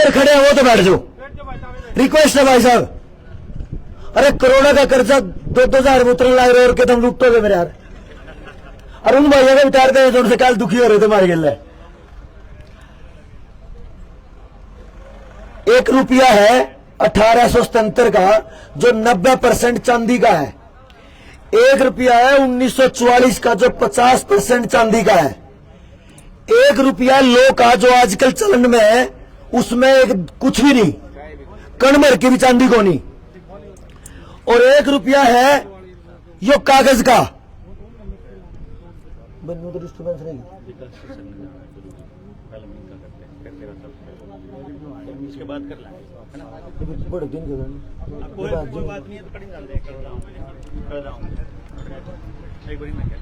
इधर खड़े हैं वो तो बैठ जाओ, रिक्वेस्ट है भाई साहब। अरे करोड़ों का कर्जा 2-2 हजार उतरने लग रहे और के तुम लुटोगे मेरे यार। और उन भाइयों को विचारते हैं जो उनसे कल दुखी हो रहे थे हमारे गिले। 1 रुपया है 1877 का जो 90% चांदी का है। 1 रुपया है 1944 का जो 50% चांदी का है। 1 रुपया लो का जो आजकल चलन में है उसमें कुछ भी नहीं, कण भर की भी चांदी को नहीं। और 1 रुपया है यो कागज का। तो डिस्टर्बेंस नहीं, इसके बाद कर लेंगे बड़े दिन के कोई बात नहीं है तो कड़ी डाल दे कर रहा हूं एक बारी मैं क्या।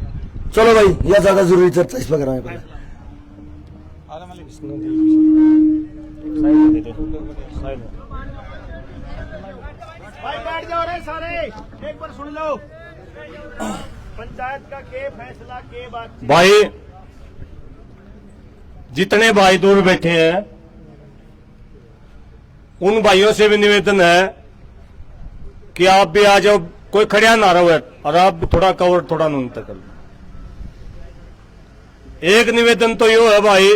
चलो भाई, यह ज्यादा जरूरी चर्चा इस पर कराएं पहले। भाई बैठ जाओ रे सारे, एक बार सुन लो पंचायत का के फैसला के बात। भाई जितने भाई दूर बैठे हैं उन भाइयों से भी निवेदन है कि आप भी आ जाओ, कोई खड़िया ना रहो और आप भी थोड़ा कवर थोड़ा न्यूनतम कर लो। एक निवेदन तो यो है भाई,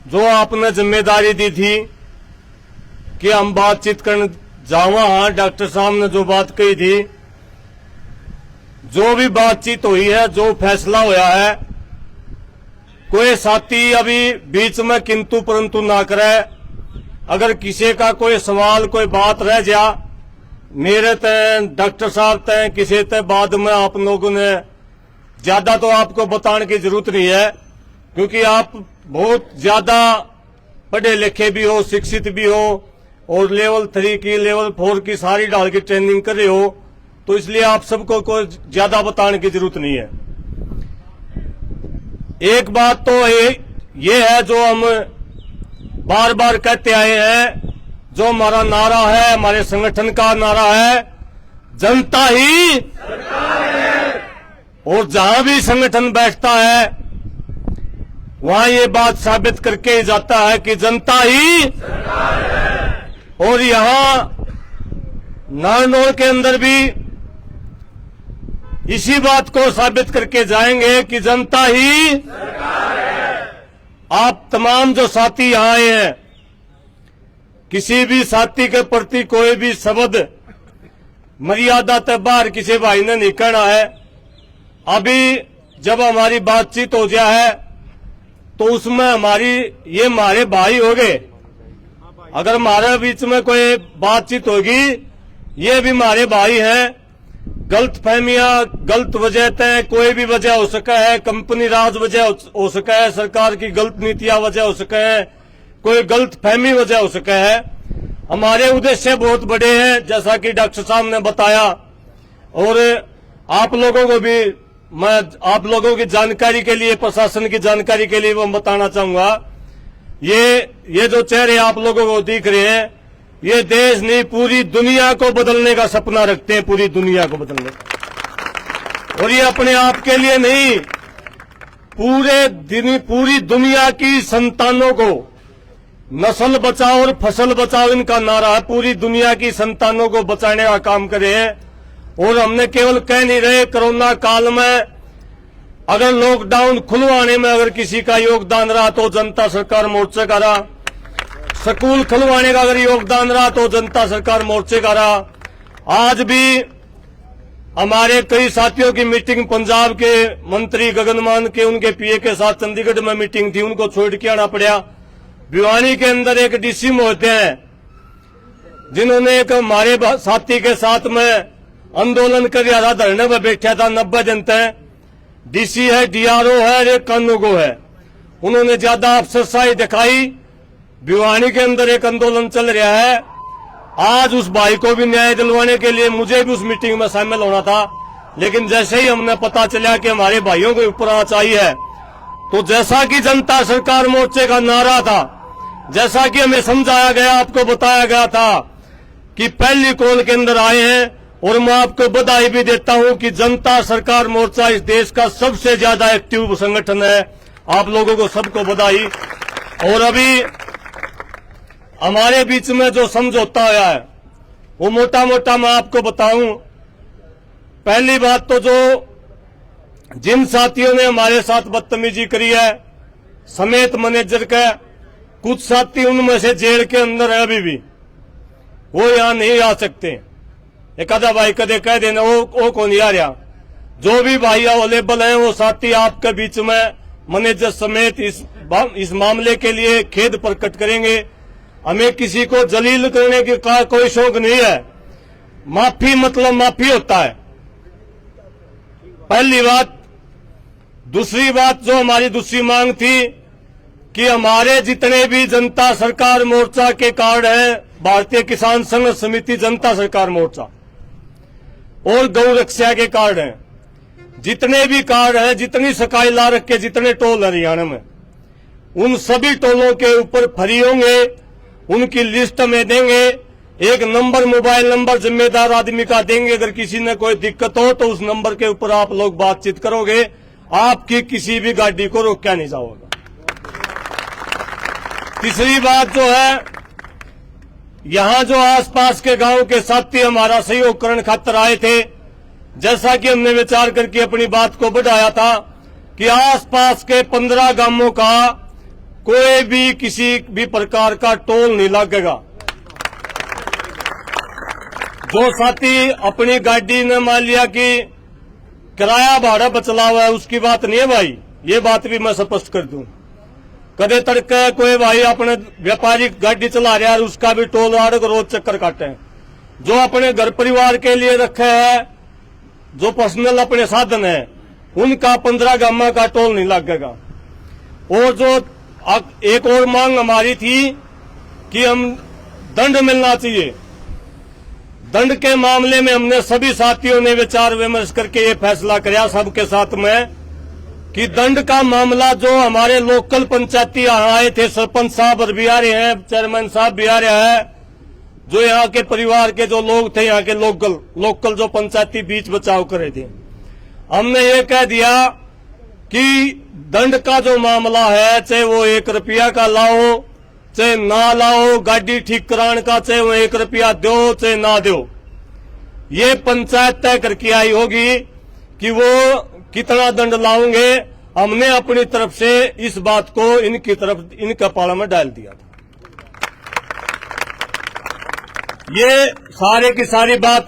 जो आपने जिम्मेदारी दी थी कि हम बातचीत करने जावा, डॉक्टर साहब ने जो बात कही थी, जो भी बातचीत हुई है, जो फैसला होया है, कोई साथी अभी बीच में किंतु परंतु ना करे। अगर किसी का कोई सवाल कोई बात रह जा, मेरे तय डॉक्टर साहब तय किसी तय बाद में आप लोगों ने ज्यादा तो आपको बताने की जरूरत नहीं है, क्योंकि आप बहुत ज्यादा पढ़े लिखे भी हो, शिक्षित भी हो और लेवल 3 की लेवल 4 की सारी डाल की ट्रेनिंग कर रहे हो, तो इसलिए आप सबको कोई ज्यादा बताने की जरूरत नहीं है। एक बात तो ये है जो हम बार बार कहते आए हैं, जो हमारा नारा है, हमारे संगठन का नारा है, जनता ही सरकार है। और जहां भी संगठन बैठता है वहां ये बात साबित करके ही जाता है कि जनता ही सरकार है। और यहां नारनौल के अंदर भी इसी बात को साबित करके जाएंगे कि जनता ही सरकार है। आप तमाम जो साथी यहां आए हैं, किसी भी साथी के प्रति कोई भी शब्द मर्यादा तक बाहर किसी भाई ने नहीं कहना है। अभी जब हमारी बातचीत हो जाए तो उसमें ये हमारे भाई हो गए। अगर हमारे बीच में कोई बातचीत होगी, ये भी हमारे भाई हैं। गलत फहमियां, गलत वजह तय कोई भी वजह हो सका है, कंपनी राज वजह हो सका है, सरकार की गलत नीतियां वजह हो सका है, कोई गलत फहमी वजह हो सका है। हमारे उद्देश्य बहुत बड़े हैं, जैसा कि डॉक्टर साहब ने बताया। और आप लोगों को भी मैं आप लोगों की जानकारी के लिए, प्रशासन की जानकारी के लिए वो बताना चाहूंगा, ये जो चेहरे आप लोगों को दिख रहे हैं, ये देश नहीं पूरी दुनिया को बदलने का सपना रखते हैं, पूरी दुनिया को बदलने का। और ये अपने आप के लिए नहीं, पूरी दुनिया की संतानों को नस्ल बचाओ और फसल बचाओ इनका नारा है। पूरी दुनिया की संतानों को बचाने का काम करे हैं। और हमने केवल कह नहीं रहे, कोरोना काल में अगर लॉकडाउन खुलवाने में अगर किसी का योगदान रहा तो जनता सरकार मोर्चे का रहा, स्कूल खुलवाने का अगर योगदान रहा तो जनता सरकार मोर्चे का रहा। आज भी हमारे कई साथियों की मीटिंग, पंजाब के मंत्री गगन मान के उनके पीए के साथ चंडीगढ़ में मीटिंग थी, उनको छोड़ के आना पड़ा। भिवानी के अंदर एक डीसी होते हैं जिन्होंने एक हमारे साथी के साथ में आंदोलन कर रहा था, धरने में बैठा था 90 दिन तक। डीसी है, डीआरओ है, एक कानूगो है। उन्होंने ज्यादा अफसरशाही दिखाई। भिवानी के अंदर एक आंदोलन चल रहा है। आज उस भाई को भी न्याय दिलवाने के लिए मुझे भी उस मीटिंग में शामिल होना था, लेकिन जैसे ही हमने पता चला कि हमारे भाइयों को ऊपर आना चाहिए, तो जैसा कि जनता सरकार मोर्चे का नारा था, जैसा कि हमें समझाया गया, आपको बताया गया था कि पहली कॉल के अंदर आए हैं। और मैं आपको बधाई भी देता हूं कि जनता सरकार मोर्चा इस देश का सबसे ज्यादा एक्टिव संगठन है। आप लोगों को सबको बधाई। और अभी हमारे बीच में जो समझौता हुआ है वो मोटा मोटा मैं आपको बताऊं। पहली बात तो जो जिन साथियों ने हमारे साथ बदतमीजी करी है समेत मैनेजर का, कुछ साथी उनमें से जेल के अंदर है अभी भी, वो यहां नहीं आ सकते। एक आधा भाई कदे कह देना वो कौन नहीं आ रहा। जो भी भाई अवेलेबल हैं वो साथी आपके बीच में मैनेजर समेत इस मामले के लिए खेद प्रकट करेंगे। हमें किसी को जलील करने का कोई शौक नहीं है। माफी मतलब माफी होता है, पहली बात। दूसरी बात, जो हमारी दूसरी मांग थी कि हमारे जितने भी जनता सरकार मोर्चा के कार्ड हैं, भारतीय किसान संघ समिति जनता सरकार मोर्चा और गौ रक्षा के कार्ड हैं, जितने भी कार्ड हैं, जितनी सकाई ला रखे जितने टोल है हरियाणा में, उन सभी टोलों के ऊपर फ्री होंगे। उनकी लिस्ट में देंगे, एक नंबर मोबाइल नंबर जिम्मेदार आदमी का देंगे। अगर किसी ने कोई दिक्कत हो तो उस नंबर के ऊपर आप लोग बातचीत करोगे, आपकी किसी भी गाड़ी को रोका नहीं जाएगा। तीसरी बात जो है, यहां जो आसपास के गांव के साथी हमारा सहयोग करने खातिर आए थे, जैसा कि हमने विचार करके अपनी बात को बढ़ाया था कि आसपास के 15 गांवों का कोई भी किसी भी प्रकार का टोल नहीं लगेगा। जो साथी अपनी गाड़ी ने मान लिया कि किराया भाड़ा बचला हुआ है, उसकी बात नहीं है भाई, ये बात भी मैं स्पष्ट कर दूं। कदे तड़के कोई भाई अपने व्यापारिक गाड़ी चला रहा है, उसका भी टोल आड़ रोज चक्कर काटे हैं। जो अपने घर परिवार के लिए रखे हैं, जो पर्सनल अपने साधन है, उनका 15 गामा का टोल नहीं लगेगा। और जो एक और मांग हमारी थी कि हम दंड मिलना चाहिए। दंड के मामले में हमने सभी साथियों ने विचार विमर्श करके ये फैसला किया सबके साथ में कि दंड का मामला, जो हमारे लोकल पंचायती यहाँ आए थे, सरपंच साहब भी आ रहे हैं, चेयरमैन साहब भी आ रहे हैं, जो यहाँ के परिवार के जो लोग थे, यहाँ के लोकल जो पंचायती बीच बचाव करे थे, हमने ये कह दिया कि दंड का जो मामला है, चाहे वो 1 रुपया का लाओ चाहे ना लाओ, गाड़ी ठीक कराने का चाहे वो 1 रुपया दो चाहे ना दो, ये पंचायत तय करके आई होगी कि वो कितना दंड लाओगे। हमने अपनी तरफ से इस बात को इनके पाला में डाल दिया था। ये सारे की सारी बात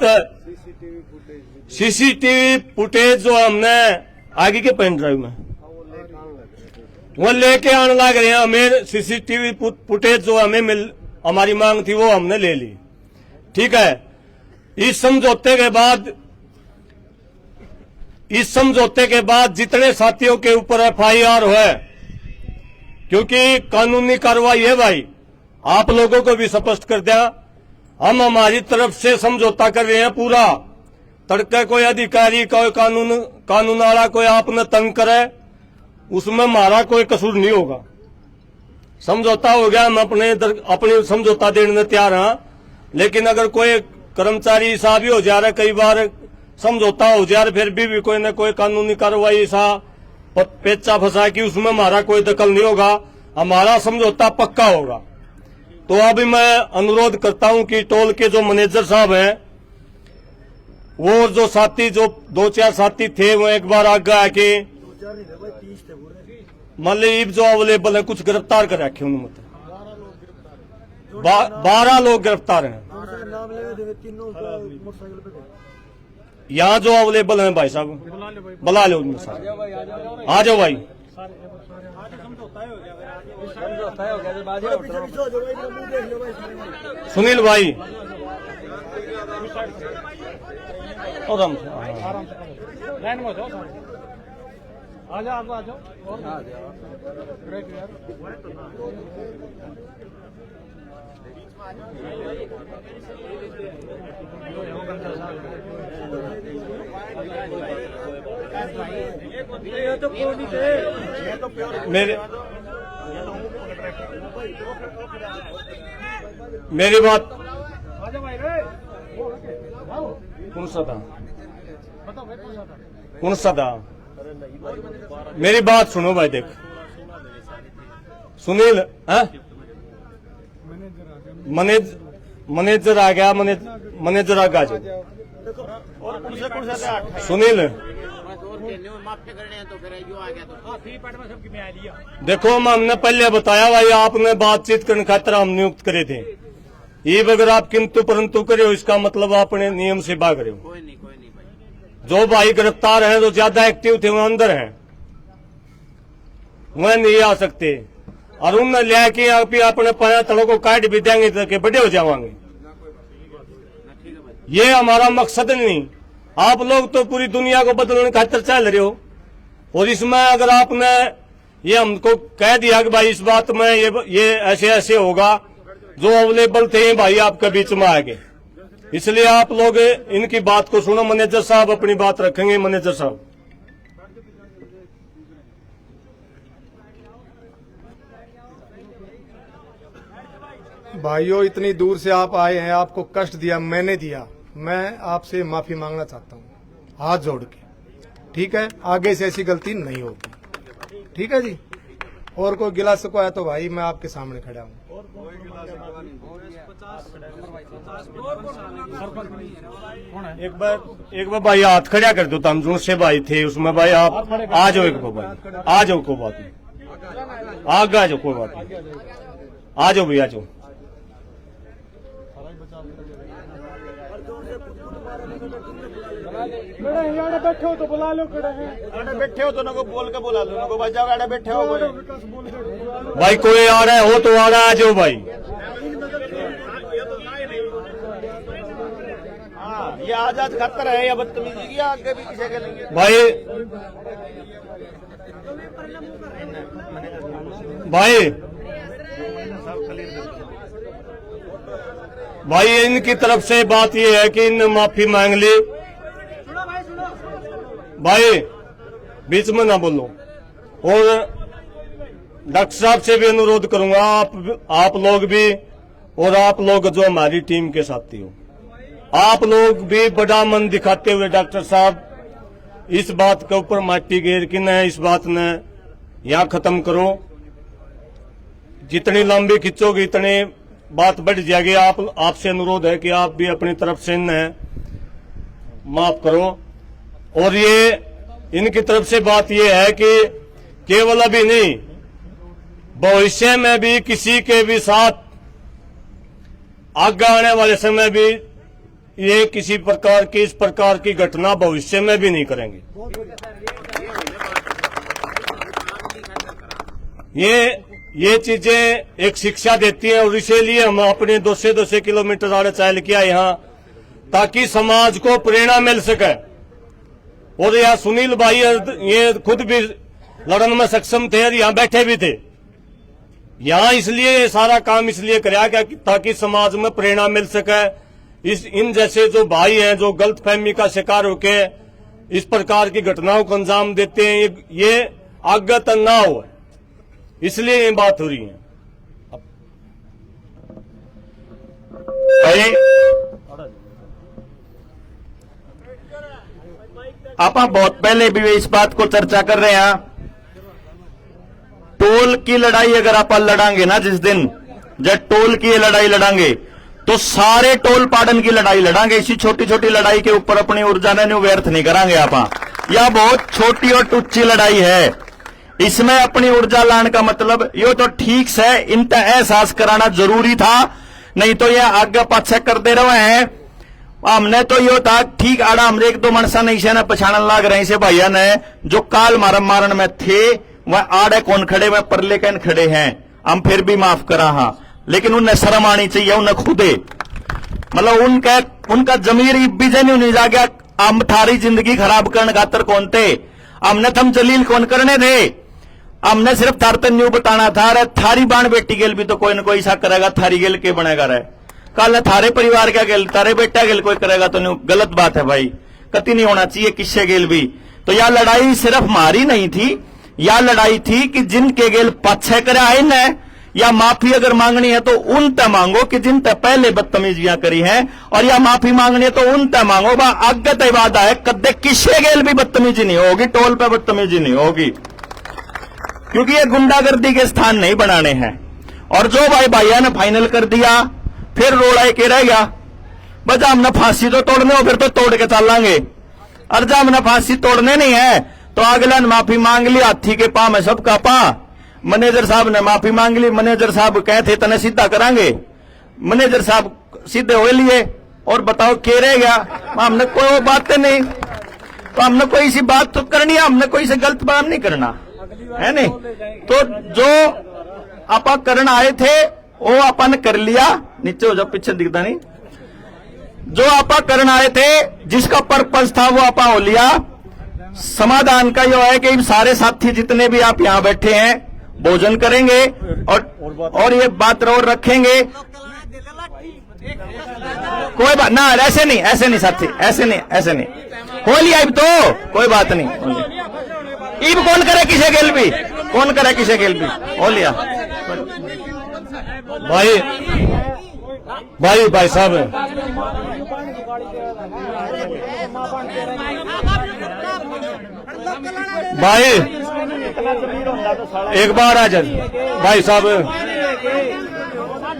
सीसीटीवी फुटेज जो हमने आगे के पेन ड्राइव में वो लेके आने लग रहे हैं। हमें सीसीटीवी फुटेज जो हमारी मांग थी वो हमने ले ली, ठीक है। इस समझौते के बाद जितने साथियों के ऊपर एफआईआर है, क्योंकि कानूनी कार्रवाई है भाई, आप लोगों को भी स्पष्ट कर दिया, हम हमारी तरफ से समझौता कर रहे हैं पूरा। तड़के कोई अधिकारी कोई कानून वाला कोई आपने तंग करे, उसमें हमारा कोई कसूर नहीं होगा। समझौता हो गया, हम अपने समझौता देने में तैयार हैं। लेकिन अगर कोई कर्मचारी सा भी हो जा रहा है, कई बार समझौता हो जा रहा, फिर भी कोई न कोई कानूनी कार्रवाई सा पेचा फंसा कि उसमें हमारा कोई दखल नहीं होगा, हमारा समझौता पक्का होगा। तो अभी मैं अनुरोध करता हूं कि टोल के जो मैनेजर साहब हैं, वो जो साथी जो 2-4 साथी थे, वो एक बार आगे आके मतलब जो अवेलेबल है कुछ गिरफ्तार कर रखे उन्होंने, मतलब 12 लोग गिरफ्तार हैं यहाँ जो अवेलेबल हैं। भाई साहब बुला लो उनमें से, आ जाओ भाई। सुनील भाई आराम से लाइन में जाओ, आ जाओ आ जाओ। मेरी बात कौन सा था मेरी बात सुनो भाई, देख सुनील है? मैनेजर आ गया, मैनेजर आ गया जो और कौन सा था? सुनील। देखो हमने पहले बताया भाई, आपने बातचीत करने खातिर हम नियुक्त करे थे। ये अगर आप किंतु परंतु करे हो, इसका मतलब आपने नियम से भाग रहे हो। कोई नहीं भाई। जो भाई गिरफ्तार हैं, जो ज्यादा एक्टिव थे वो अंदर हैं, वह नहीं आ सकते। और उन्हें लिया कि आप अपने पाया तड़ों को काट भी देंगे तो बड़े हो जाएंगे। ये हमारा मकसद नहीं। आप लोग तो पूरी दुनिया को बदलने खातिर चल रहे हो, और इसमें अगर आपने ये हमको कह दिया कि भाई इस बात में ये ऐसे ऐसे होगा, जो अवेलेबल थे भाई आपके बीच में आ गए। इसलिए आप लोग इनकी बात को सुनो। मैनेजर साहब अपनी बात रखेंगे। मैनेजर साहब। भाइयों, इतनी दूर से आप आए हैं, आपको कष्ट दिया, मैंने दिया, मैं आपसे माफी मांगना चाहता हूँ हाथ जोड़ के। ठीक है, आगे से ऐसी गलती नहीं होगी। ठीक है जी। और कोई गिला सको है तो भाई मैं आपके सामने खड़ा हूँ। एक बार भाई हाथ खड़ा कर दो। तमजून से भाई थे उसमें भाई, आप आ जाओ। एक बार भाई आ जाओ, कोई बात नहीं, आगे आ जाओ, कोई बात नहीं, आ जाओ भैया, आ जाओ। बैठे हो तो बुला लो, बैठे हो तो ना को बोल के बुला लो, ना को बजाओ। गाड़े बैठे हो भाई, कोई आ रहा है हो तो आ रहा है, आ जाओ भाई। हाँ, ये आजाद खतर है या बदतमीजी की, आगे भी किसे के लेंगे भाई इनकी तरफ से बात ये है कि इन माफी मांग ली। भाई बीच में ना बोलो। और डॉक्टर साहब से भी अनुरोध करूंगा, आप लोग भी, और आप लोग जो हमारी टीम के साथी हो, आप लोग भी बड़ा मन दिखाते हुए डॉक्टर साहब इस बात के ऊपर माटी घेर की न इस बात ने यहां खत्म करो। जितनी लंबी खिंचोगे इतने बात बढ़ जाएगी। आपसे अनुरोध है कि आप भी अपनी तरफ से इन्हें माफ करो। और ये इनकी तरफ से बात ये है कि केवल अभी नहीं, भविष्य में भी किसी के भी साथ आगे आने वाले समय भी ये किसी प्रकार की इस प्रकार की घटना भविष्य में भी नहीं करेंगे। ये चीजें एक शिक्षा देती हैं, और इसीलिए हम अपने 200 किलोमीटर आड़े चल के आए यहाँ, ताकि समाज को प्रेरणा मिल सके। और यहाँ सुनील भाई ये खुद भी लड़न में सक्षम थे और यहाँ बैठे भी थे। यहाँ इसलिए सारा काम इसलिए कराया गया ताकि समाज में प्रेरणा मिल सके। इन जैसे जो भाई हैं जो गलत फहमी का शिकार होके इस प्रकार की घटनाओं को अंजाम देते हैं, ये आगे तक ना हो, इसलिए ये बात हो रही है। आप बहुत पहले भी इस बात को चर्चा कर रहे हैं। टोल की लड़ाई अगर आप लड़ांगे ना, जिस दिन जब टोल की लड़ाई लड़ांगे तो सारे टोल पाड़न की लड़ाई लड़ांगे। इसी छोटी छोटी लड़ाई के ऊपर अपनी ऊर्जा ने व्यर्थ नहीं करांगे आप। यह बहुत छोटी और टुच्ची लड़ाई है, इसमें अपनी ऊर्जा लाने का मतलब यो तो ठीक से इनका एहसास कराना जरूरी था, नहीं तो ये आगे पाछे करते रहे हैं। हमने तो यो था ठीक आड़ा, हम एक दो मनसा नहीं से पछाड़न लाग रहे से भैया ने जो काल मारन में थे वह आड़े कौन खड़े, वह परले कैन खड़े हैं, हम फिर भी माफ करा। हाँ, लेकिन उन्हें शर्म आनी चाहिए, उन्हें खुदे मतलब उनका जमीर बीजे नहीं जा गया। हम थारी जिंदगी खराब करने खातर कौन थे, हमने थम जलील कौन करने थे, हमने सिर्फ थारतन न्यू बताना था। अरे थारी बाण बेटी गेल भी तो कोई न कोई ऐसा करेगा, थारी गेल के बनेगा रे, कल थारे परिवार क्या गेल, तारे बेटा गेल कोई करेगा तो गलत बात है भाई, कति नहीं होना चाहिए किससे गेल भी। तो यह लड़ाई सिर्फ हमारी नहीं थी, यह लड़ाई थी कि जिनके गेल पछे करे आए न, या माफी अगर मांगनी है तो उन तय मांगो कि जिन तय पहले बदतमीजियां करी हैं, और या माफी मांगनी है तो उन तय मांगो। बा आगे तय वादा है कदे किससे गेल भी बदतमीजी नहीं होगी, टोल पे बदतमीजी नहीं होगी, क्योंकि ये गुंडागर्दी के स्थान नहीं बनाने हैं। और जो भाई भैया ने फाइनल कर दिया फिर रोड़ा के रह गया, बस हमने फांसी तो तोड़ने हो, फिर तो तोड़ के चलांगे। और जब हमने फांसी तोड़ने नहीं है तो अगला ने माफी मांग ली, हाथी के पांव में सबका पा। मैनेजर साहब ने माफी मांग ली, मैनेजर साहब कहते तने सीधा करांगे, मैनेजर साहब सीधे हो लिए। और बताओ के रह गया? हमने कोई बातें नहीं, तो हमने कोई सी बात तो करनी है, हमने कोई से गलत बात नहीं करना है नहीं। तो जो आपा करना आए थे वो अपन कर लिया, नीचे हो जाओ पीछे दिखता नहीं। जो आपा करना आए थे जिसका पर्पस था वो आपा हो लिया। समाधान का यह है कि सारे साथी जितने भी आप यहाँ बैठे हैं भोजन करेंगे और ये बात और रखेंगे। कोई बात ना, ऐसे नहीं साथी, ऐसे नहीं हो लिया अब तो कोई बात नहीं। इब कौन करे किसे गेल भी, कौन करे किसे गेल भी, हो लिया। भाई साहब भाई एक बार आ जाए भाई साहब,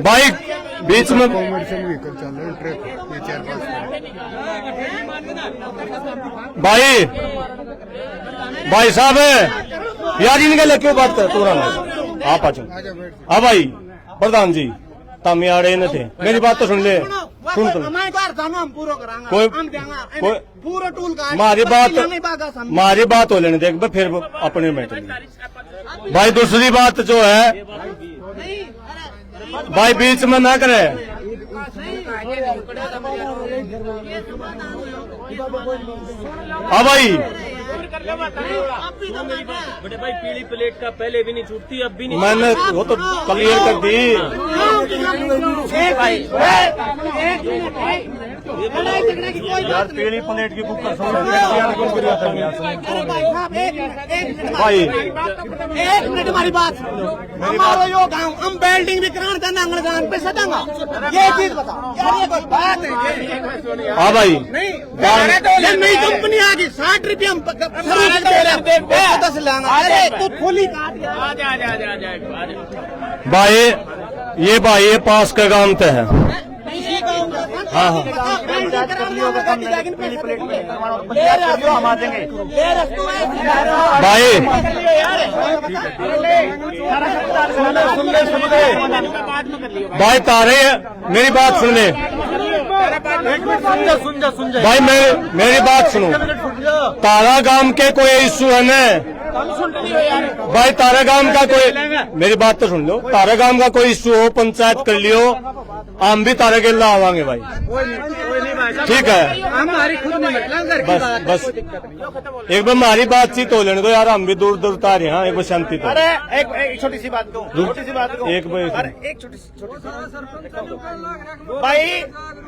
भाई बीच में भाई साहब यार इनके लिए क्यों बात कर तुरंत आप आ जाओ। हाँ भाई प्रधान जी तम यार न थे, मेरी बात तो सुन ले, सुन तो मारी बात हो लेने देख फिर अपने में भाई। दूसरी बात जो है भाई बीच में ना करे। हाँ भाई बड़े भाई पीली प्लेट का पहले भी नहीं छूटती, अब भी नहीं। मैंने वो तो क्लियर कर दी। यार पीली प्लेट की बुक भाई एक मिनट हमारी बात, हमारा यो गाँव हम बिल्डिंग भी कराना चाहते आंगन गाँव पे सटांगा, ये चीज बताओ यार, ये कोई बात है? हाँ भाई ये नई कंपनी आ गई, 60 रुपये हम दस लाना। अरे तू फुली भाई ये पास का काम तो है। हाँ हाँ भाई भाई तारे मेरी बात सुन ले भाई, मेरी बात सुनो। तारा गांव के कोई इश्यू है न भाई, तारा गांव का कोई, मेरी बात तो सुन लो, तारा गांव का कोई इश्यू हो पंचायत कर लियो, हम भी तारा के ला आवांगे भाई, ठीक है? बस एक बार हमारी बातचीत हो लेने दो यार, हम भी दूर दूर तारे। हाँ एक बार शांति तो। अरे एक छोटी सी बात कहूँ, छोटी सी बात कहूँ, एक छोटी भाई,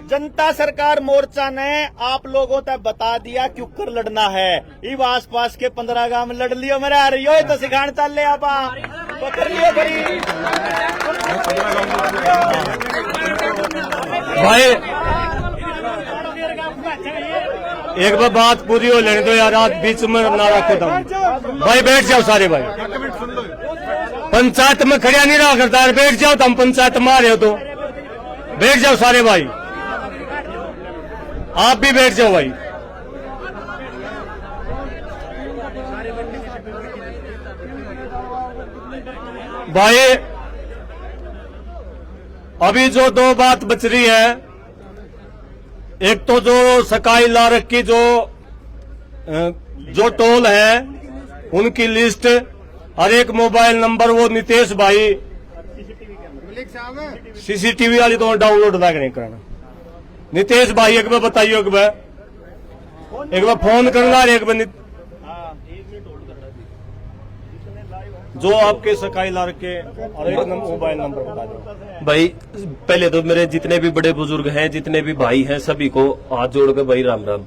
जनता सरकार मोर्चा ने आप लोगों तक बता दिया क्यों कर लड़ना है। इव आस पास के 15 गांव में लड़ लियो, मेरा आ रही हो तो सिखाने चल ले आप कर लियो भाई। एक बार बात पूरी हो लेने दो यार, आज बीच में ना रखो तुम भाई, बैठ जाओ सारे भाई, पंचायत में खड़िया नहीं रहा करता है, बैठ जाओ तुम, पंचायत में आ रहे हो तो बैठ जाओ सारे भाई, आप भी बैठ जाओ भाई। भाई अभी जो दो बात बच रही है, एक तो जो सकाई लारक की जो टोल है उनकी लिस्ट और एक मोबाइल नंबर, वो नितेश भाई सीसीटीवी वाली तो डाउनलोड ना नहीं करना। नितेश भाई एक बार बताइए, एक बार फोन करना, एक बार जो आपके सकाई लार के और एक मोबाइल नंबर बता दो भाई। पहले तो मेरे जितने भी बड़े बुजुर्ग हैं, जितने भी भाई हैं, सभी को हाथ जोड़ के भाई राम राम।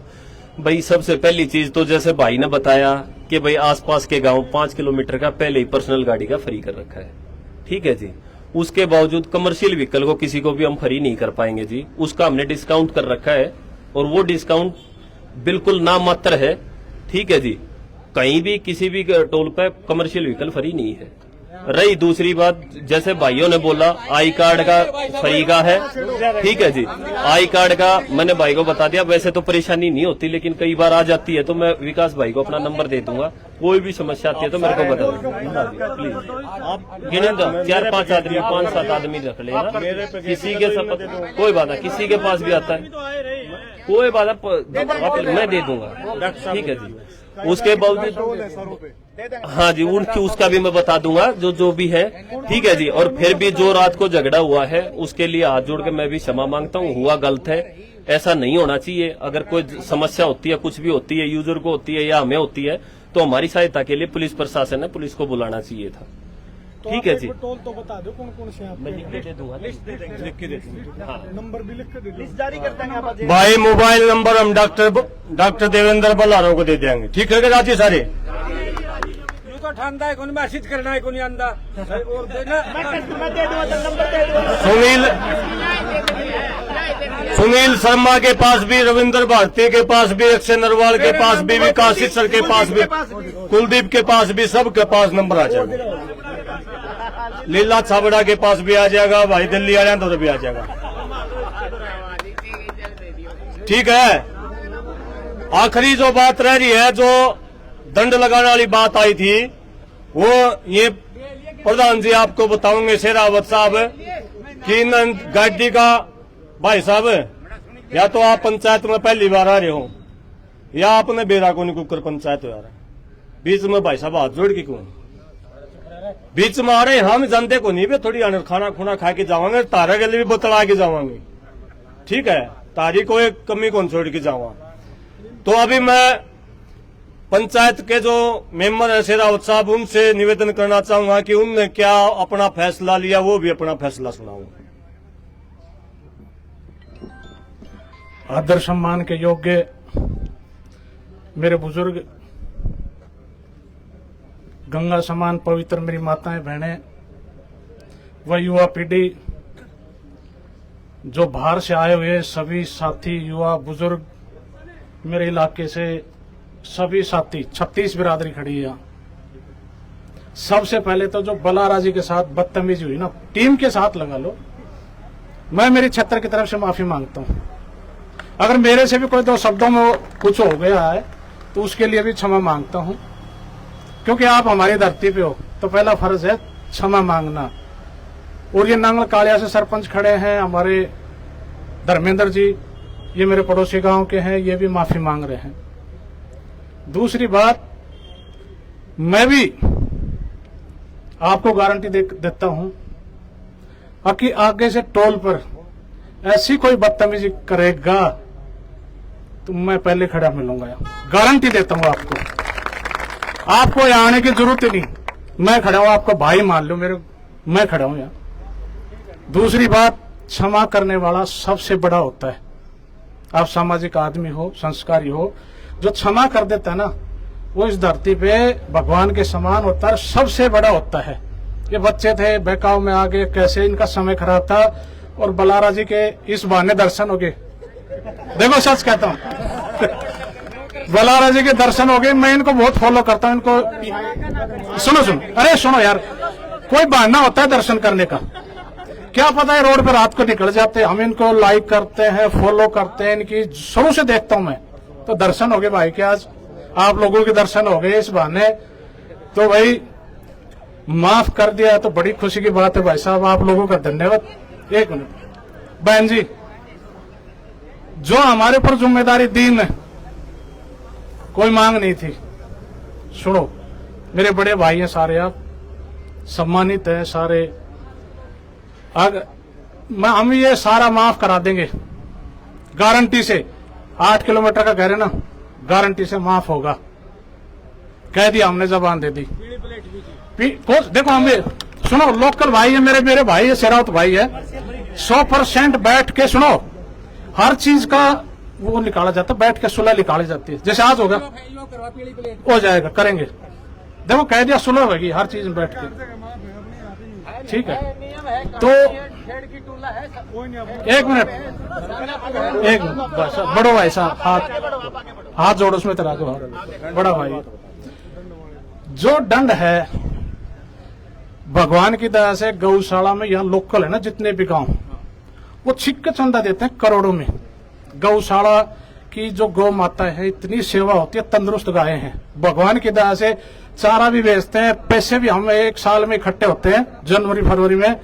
भाई सबसे पहली चीज तो जैसे भाई ने बताया कि भाई आसपास के गांव 5 किलोमीटर का पहले ही पर्सनल गाड़ी का फ्री कर रखा है, ठीक है जी। उसके बावजूद कमर्शियल व्हीकल को किसी को भी हम फ्री नहीं कर पाएंगे जी, उसका हमने डिस्काउंट कर रखा है और वो डिस्काउंट बिल्कुल नाम मात्र है, ठीक है जी। कहीं भी किसी भी टोल पे कमर्शियल व्हीकल फ्री नहीं है, रही दूसरी बात, जैसे भाइयों ने बोला आई कार्ड का फ्री का है, ठीक है जी, आई कार्ड का मैंने भाई को बता दिया। वैसे तो परेशानी नहीं होती, लेकिन कई बार आ जाती है, तो मैं विकास भाई को अपना नंबर दे दूंगा। कोई भी समस्या आती है तो मेरे को बता दो प्लीज। आप गिने दो 4-5 आदमी, 5-7 आदमी रख लेना, किसी के सब कोई बात नहीं, किसी के पास भी आता है कोई बात नहीं, मैं दे दूंगा, ठीक है जी। उसके बावजूद हाँ जी, उनकी उसका भी मैं बता दूंगा जो भी है, ठीक है जी। और फिर भी जो रात को झगड़ा हुआ है उसके लिए हाथ जोड़ के मैं भी क्षमा मांगता हूँ। हुआ गलत है, ऐसा नहीं होना चाहिए। अगर कोई समस्या होती है, कुछ भी होती है, यूजर को होती है या हमें होती है, तो हमारी सहायता के लिए पुलिस प्रशासन ने पुलिस को बुलाना चाहिए था, ठीक है जी। टोल तो बता दो कौन कौन से मैं लिख के दे दूंगा, लिख के दे दूंगा। हाँ। नंबर भी लिख के दे दो। लिस्ट जारी कर देंगे आप आज। भाई मोबाइल नंबर हम डॉक्टर देवेंद्र बल्लारो को दे देंगे, ठीक है राजी सारे। यूं तो ठंडा है, कौन मैसेज करना है, कौन आंदा और देना। मैं दे दूंगा, नंबर दे दूंगा। सुनील शर्मा के पास भी, रविंद्र भारती के पास भी, अक्षय नरवाल के पास भी, विकासित सर के पास भी, कुलदीप के पास भी, सबके पास नंबर आ जाएगा। लीला छाबड़ा के पास भी आ जाएगा, भाई दिल्ली आ जाए तो भी आ जाएगा, ठीक है। आखिरी जो बात रह रही है, जो दंड लगाने वाली बात आई थी, वो ये प्रधान जी आपको बताऊंगे, शेरावत साहब, कि इन गाड़ी का भाई साहब, या तो आप पंचायत में पहली बार आ रहे हो, या आपने बेरा को नहीं कुकर पंचायत हो रहा है, बीच में भाई साहब हाथ जोड़ के क्यों बीच में आ रहे? हम जानते को नहीं भी, थोड़ी खाना खुना खा के जावांगे, तारा के लिए भी बोतल आके जावांगे, ठीक है, तारी को एक कमी कौन छोड़ के जावा। तो अभी मैं पंचायत के जो मेंबर है शेरावत साहब, उनसे निवेदन करना चाहूंगा कि उनने क्या अपना फैसला लिया, वो भी अपना फैसला सुनाऊं। आदर सम्मान के योग्य मेरे बुजुर्ग, गंगा समान पवित्र मेरी माताएं बहनें, वह युवा पीढ़ी, जो बाहर से आए हुए सभी साथी, युवा बुजुर्ग, मेरे इलाके से सभी साथी, 36 बिरादरी खड़ी है। सबसे पहले तो जो बलारा जी के साथ बदतमीजी हुई ना, टीम के साथ लगा लो, मैं मेरी क्षेत्र की तरफ से माफी मांगता हूं। अगर मेरे से भी कोई दो शब्दों में कुछ हो गया है तो उसके लिए भी क्षमा मांगता हूं, क्योंकि आप हमारी धरती पे हो, तो पहला फर्ज है क्षमा मांगना। और ये नांगल कालिया से सरपंच खड़े हैं हमारे धर्मेंद्र जी, ये मेरे पड़ोसी गांव के हैं, ये भी माफी मांग रहे हैं। दूसरी बात, मैं भी आपको गारंटी देता हूं कि आगे से टोल पर ऐसी कोई बदतमीजी करेगा तो मैं पहले खड़ा मिलूंगा, गारंटी देता हूं आपको। आपको यहाँ आने की जरूरत ही नहीं, मैं खड़ा हूं, आपको भाई मान लो मेरे, मैं खड़ा हूं यहाँ। दूसरी बात, क्षमा करने वाला सबसे बड़ा होता है। आप सामाजिक आदमी हो, संस्कारी हो, जो क्षमा कर देता है ना, वो इस धरती पे भगवान के समान होता है, सबसे बड़ा होता है। ये बच्चे थे बहकाव में आ गए, कैसे इनका समय खराब था, और बलारा जी के इस बहाने दर्शन हो गए। देखो सच कहता हूँ, बलारा जी के दर्शन हो गए। मैं इनको बहुत फॉलो करता हूँ, इनको सुनो, अरे सुनो यार, कोई बहाना होता है दर्शन करने का, क्या पता है रोड पर रात को निकल जाते हैं। हम इनको लाइक करते हैं, फॉलो करते हैं, इनकी शुरू से देखता हूं मैं, तो दर्शन हो गए भाई के, आज आप लोगों के दर्शन हो गए इस बहाने, तो भाई माफ कर दिया तो बड़ी खुशी की बात है भाई साहब, आप लोगों का धन्यवाद। एक मिनट बहन जी, जो हमारे ऊपर जिम्मेदारी दी में कोई मांग नहीं थी। सुनो, मेरे बड़े भाई हैं सारे, आप सम्मानित हैं सारे, अगर हम ये सारा माफ करा देंगे गारंटी से। 8 किलोमीटर का कह रहे ना, गारंटी से माफ होगा, कह दिया हमने, जबान दे दी। देखो हमें सुनो, लोकल भाई है मेरे भाई है, शेरावत भाई है, 100% बैठ के सुनो, हर चीज का वो निकाला जाता है, बैठ के सुलह निकाली जाती है। जैसे आज होगा हो जाएगा, करेंगे। देखो कह दिया सुलह होगी हर चीज में बैठ के, ठीक है। तो एक मिनट बस, बड़ो भाई साहब हाथ जोड़ो, उसमें तरह के बड़ा भाई, जो दंड है भगवान की दया से गौशाला में यहाँ लोकल है ना जितने भी गांव, वो छिक्के चंदा देते हैं करोड़ों में। गौशाला की जो गौ माता है, इतनी सेवा होती है, तंदुरुस्त गायें हैं। भगवान की दया से चारा भी बेचते हैं, पैसे भी हम एक साल में इकट्ठे होते हैं जनवरी फरवरी में,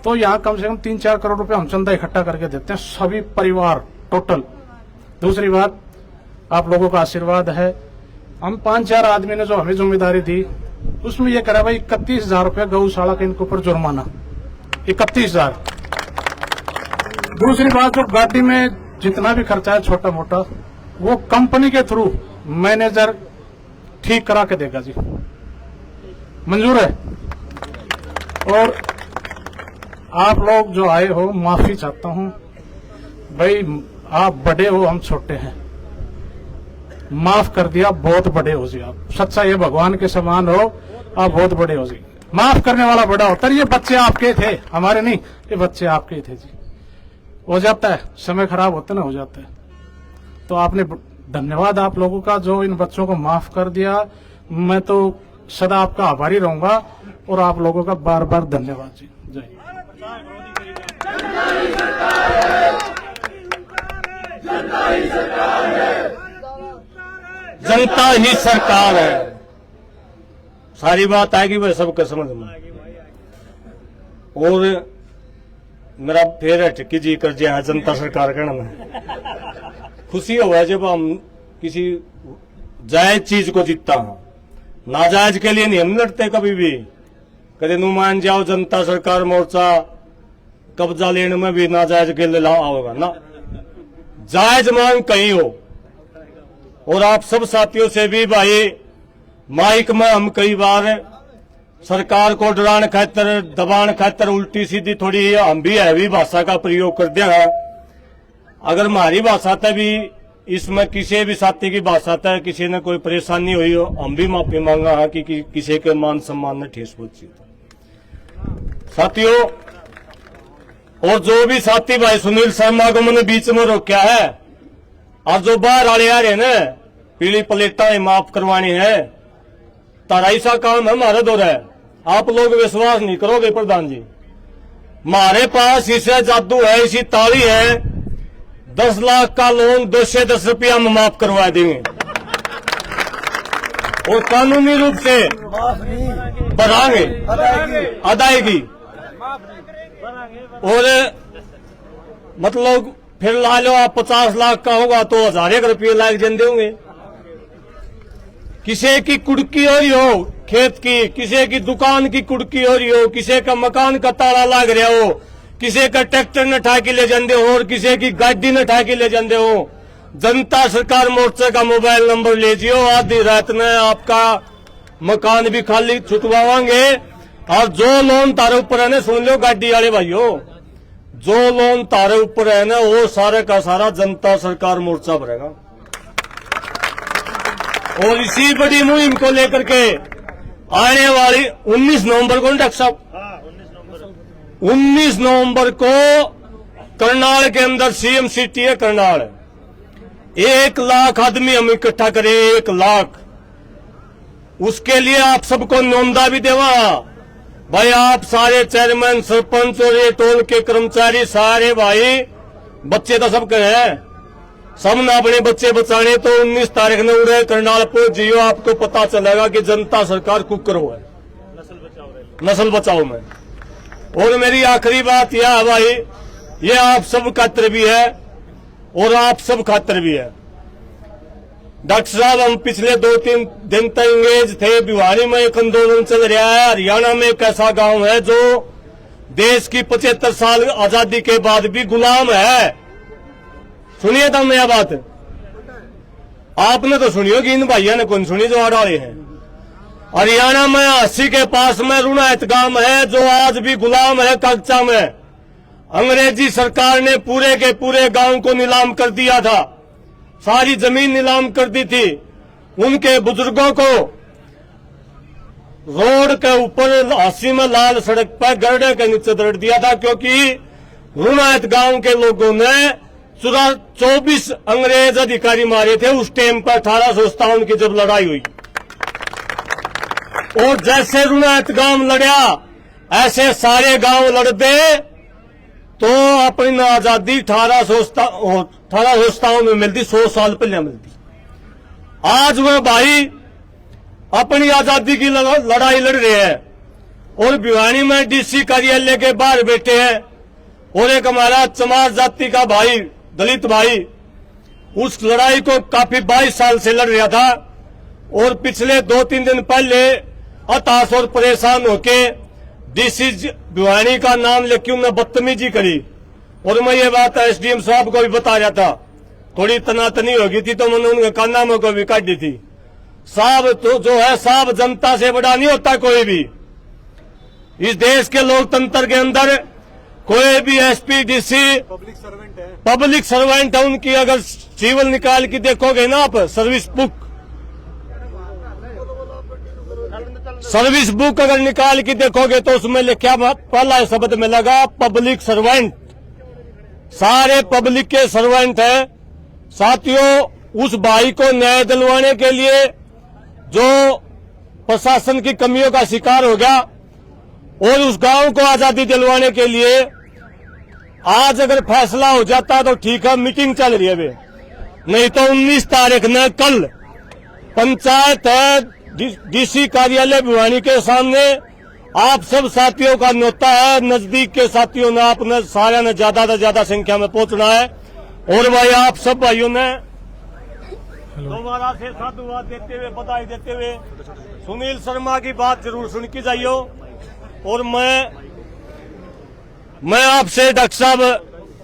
तो यहाँ कम से कम 3-4 करोड़ रुपए हम चंदा इकट्ठा करके देते हैं सभी परिवार टोटल। दूसरी बात, आप लोगों का आशीर्वाद है। हम 5-4 आदमी ने जो हमें जिम्मेदारी दी, उसमें ये करा भाई 31,000 रुपया गौशाला के इनके ऊपर जुर्माना, 31,000। दूसरी बात, जो गाड़ी में जितना भी खर्चा है छोटा मोटा, वो कंपनी के थ्रू मैनेजर ठीक करा के देगा जी, मंजूर है। और आप लोग जो आए हो, माफी चाहता हूं भाई, आप बड़े हो, हम छोटे हैं, माफ कर दिया, बहुत बड़े हो जी आप, सच्चा ये भगवान के समान हो, आप बहुत बड़े हो जी। माफ करने वाला बड़ा होता है। ये बच्चे आपके थे, हमारे नहीं, ये बच्चे आपके थे जी। हो जाता है, समय खराब होता है ना, हो जाता है। तो आपने, धन्यवाद आप लोगों का जो इन बच्चों को माफ कर दिया। मैं तो सदा आपका आभारी रहूंगा और आप लोगों का बार बार धन्यवाद जी। जय जनता ही सरकार है, सारी बात आएगी वह सबके समझ में। और मेरा फेवरेट की जी कर दिया है जनता सरकार कहना में। खुशी हुआ जब हम किसी जायज चीज को जीतता हूं, नाजायज के लिए नहीं हम लड़ते कभी भी। कदे नु मान जाओ जनता सरकार मोर्चा कब्जा लेने में भी नाजायज के लिए आओगा ना, जायज मांग कहीं हो। और आप सब साथियों से भी भाई, माइक में हम कई बार सरकार को डराने खातर, दबाने खातर उल्टी सीधी थोड़ी हम भी हैवी भाषा का प्रयोग कर दिया है। अगर हमारी भाषा तक भी, इसमें किसी भी साथी की भाषा तक किसी ने कोई परेशानी हुई हो, हम भी माफी मांगा है कि किसी के मान सम्मान ने ठेस पहुंची साथियों। और जो भी साथी भाई सुनील शर्मा को मैंने बीच में रोका है, और जो बाहर वाले आ रहे ना, पीली प्लेटा माफ करवानी है, तारा ऐसा काम है हमारा दौरा है। आप लोग विश्वास नहीं करोगे प्रधान जी, हमारे पास इसे जादू है, इसी ताली है, 10 लाख का लोन 210 रुपया में माफ करवा देंगे और कानूनी रूप से बढ़ाएंगे अदायगी। और मतलब फिर ला लो आप 50 लाख का होगा तो 1000 रुपये लाख जन देंगे। किसी की कुड़की हो रही हो खेत की, किसी की दुकान की कुड़की हो रही हो, किसी का मकान का ताला लाग रहा हो, किसी का ट्रैक्टर न ठा के ले जाते हो और किसी की गाड़ी न ठा के ले जाते हो, जनता सरकार मोर्चा का मोबाइल नंबर ले जियो, आधी रात में आपका मकान भी खाली छुटवाएंगे। और जो लोन तारे ऊपर है ना, सुन लो गाड़ी वाले भाइयों, जो लोन तारे ऊपर है ना, वो सारे का सारा जनता सरकार मोर्चा भरेगा। और इसी बड़ी मुहिम को लेकर के आने वाली 19 नवंबर को डॉक्टर साहब, 19 नवंबर को करनाल के अंदर सीएम सिटी है करनाल, 1 लाख आदमी हम इकट्ठा करें, 1 लाख। उसके लिए आप सबको न्योंदा भी देवा भाई, आप सारे चेयरमैन, सरपंच और ये टोल के कर्मचारी सारे भाई, बच्चे तो सबके हैं, सब ने अपने बच्चे बचाने, तो 19 तारीख ने उड़े करनाल पहुंच जियो, आपको पता चलेगा कि जनता सरकार कुकर हुआ है नस्ल बचाओ में। और मेरी आखिरी बात यह है भाई, ये आप सब खातिर भी है और आप सब खातिर भी है। डॉक्टर साहब, हम पिछले 2-3 दिन तक इंगेज थे, बिहारी में एक आंदोलन चल रहा है, हरियाणा में एक ऐसा गांव है जो देश की 75 साल आजादी के बाद भी गुलाम है। सुनिए तो नया बात, आपने तो सुनी होगी, इन भाइयों ने कौन सुनी जो आड़ वाले हैं। हरियाणा में 80 के पास में रुनायत गांव है जो आज भी गुलाम है कच्चा में। अंग्रेजी सरकार ने पूरे के पूरे गांव को नीलाम कर दिया था, सारी जमीन नीलाम कर दी थी, उनके बुजुर्गों को रोड के ऊपर 80 में लाल सड़क पर गड्ढे के नीचे दरड़ दिया था, क्योंकि रुनायत गांव के लोगों ने 24 अंग्रेज अधिकारी मारे थे उस टाइम पर, 1857 की जब लड़ाई हुई। और जैसे रुनायत गांव लड़ा, ऐसे सारे गांव लड़ते तो अपनी आजादी 1857 में मिलती, 100 साल पहले मिलती। आज वह भाई अपनी आजादी की लड़ाई लड़ रहे हैं और भिवानी में डीसी कार्यालय के बाहर बैठे हैं। और एक हमारा चमार जाति का भाई, दलित भाई, उस लड़ाई को काफी 22 साल से लड़ रहा था और पिछले 2-3 दिन पहले हताश और परेशान होके डीसी भिवानी का नाम लेके उन्होंने बदतमीजी करी। और मैं ये बात एसडीएम साहब को भी बता रहा था, थोड़ी तनातनी हो गई थी तो मैंने उनके कानामों को भी काट दी थी। साहब तो जो है साहब जनता से बड़ा नहीं होता कोई भी। इस देश के लोकतंत्र के अंदर कोई भी एसपी डीसी पब्लिक सर्वेंट है। उनकी अगर जीवन निकाल के देखोगे ना आप, सर्विस बुक अगर निकाल के देखोगे तो उसमें लिखा पहला शब्द में लगा पब्लिक सर्वेंट। सारे पब्लिक के सर्वेंट है। साथियों, उस भाई को न्याय दिलवाने के लिए जो प्रशासन की कमियों का शिकार हो गया और उस गांव को आजादी दिलवाने के लिए आज अगर फैसला हो जाता तो ठीक है, मीटिंग चल रही है वे, नहीं तो 19 तारीख में कल पंचायत है डीसी कार्यालय भिवानी के सामने आप सब साथियों का न्योता है। नजदीक के साथियों ने आपने सारे ने ज्यादा से ज्यादा संख्या में पहुंचना है। और भाई आप सब भाइयों ने दोबारा से साधुवाद देते हुए, बधाई देते हुए सुनील शर्मा की बात जरूर सुन के जाइयो। और मैं आपसे डॉक्टर साहब,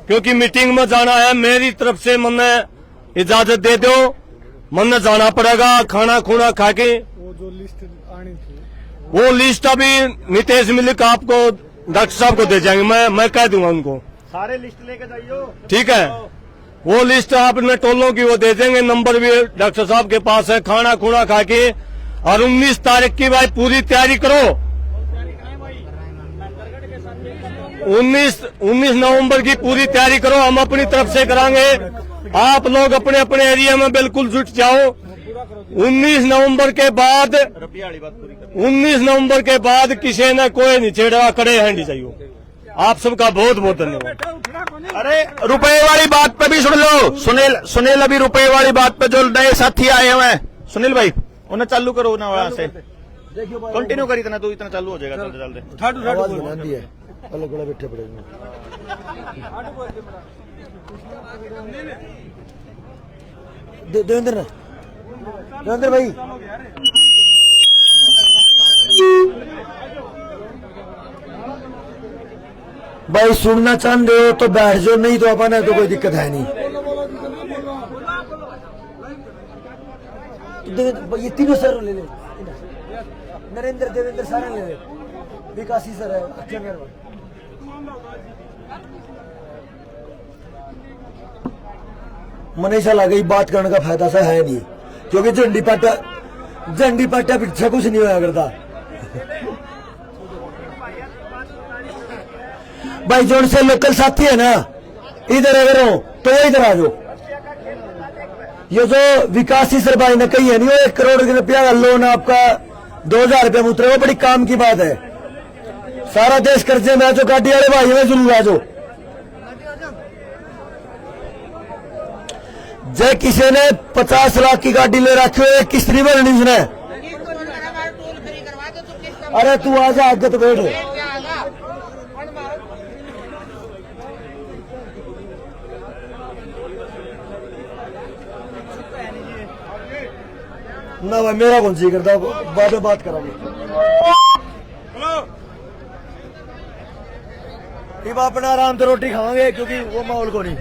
क्योंकि मीटिंग में जाना है, मेरी तरफ से मन्ने इजाजत दे दो। मन्ने जाना पड़ेगा खाना खूना खा के। वो लिस्ट अभी नितेश मिलिक आपको डॉक्टर साहब को दे जाएंगे, मैं कह दूंगा उनको। सारे लिस्ट लेके जाइयो, ठीक है। वो लिस्ट आपने टोलों की वो दे देंगे, नंबर भी डॉक्टर साहब के पास है। खाना खूना खा के और 19 तारीख की भाई पूरी तैयारी करो। 19 नवंबर की पूरी तैयारी करो, हम अपनी तरफ से करांगे। आप लोग अपने अपने एरिया में बिल्कुल जुट जाओ। 19 नवंबर के बाद किसी ने कोई नहीं छेड़ा, खड़े हैंडी चाहिए। आप सबका बहुत बहुत धन्यवाद। अरे रुपए वाली बात पे भी सुन लो। सुनील अभी रुपए वाली बात पे जो नए साथी आए हुए हैं, सुनील भाई उन्हें चालू करो ना, वहां से कंटिन्यू करी इतना तो इतना चालू हो जाएगा। चलते आवाज बनाती है, अलग अलग बैठे पड़ेंगे। देवेंद्र भाई, भाई सुनना चाहते हो तो बैठ जाओ, नहीं तो अपन है तो कोई दिक्कत है नहीं। ये तीनों सर ले ले, नरेंद्र, देवेंद्र सारे ले ले, विकासी सर है, अक्षर मन ऐसा लगा बात करने का फायदा सा है नहीं, क्योंकि झंडी पाटा पीछे कुछ नहीं होया करता। भाई जोन से लोकल साथी है ना, इधर अगर हो तो इधर आ जाओ। ये जो विकास सर भाई ने कही है नहीं, वो 1 करोड़ रुपया का लोन आपका 2000 रुपये में उतरे, वो बड़ी काम की बात है। सारा देश कर्जे में आ जाओ, गाड़ी वाले भाई में जरूर आ जाओ। जय किसी ने 50 लाख की गाड़ी ले रखी हो, किस्त नहीं भरनी उसने। अरे तू आजा आगे तो बैठ ना भाई, मेरा कौन सी करता, बाद में बात करांगे। अब अपना आराम से रोटी खाएंगे, क्योंकि वो माहौल को नहीं।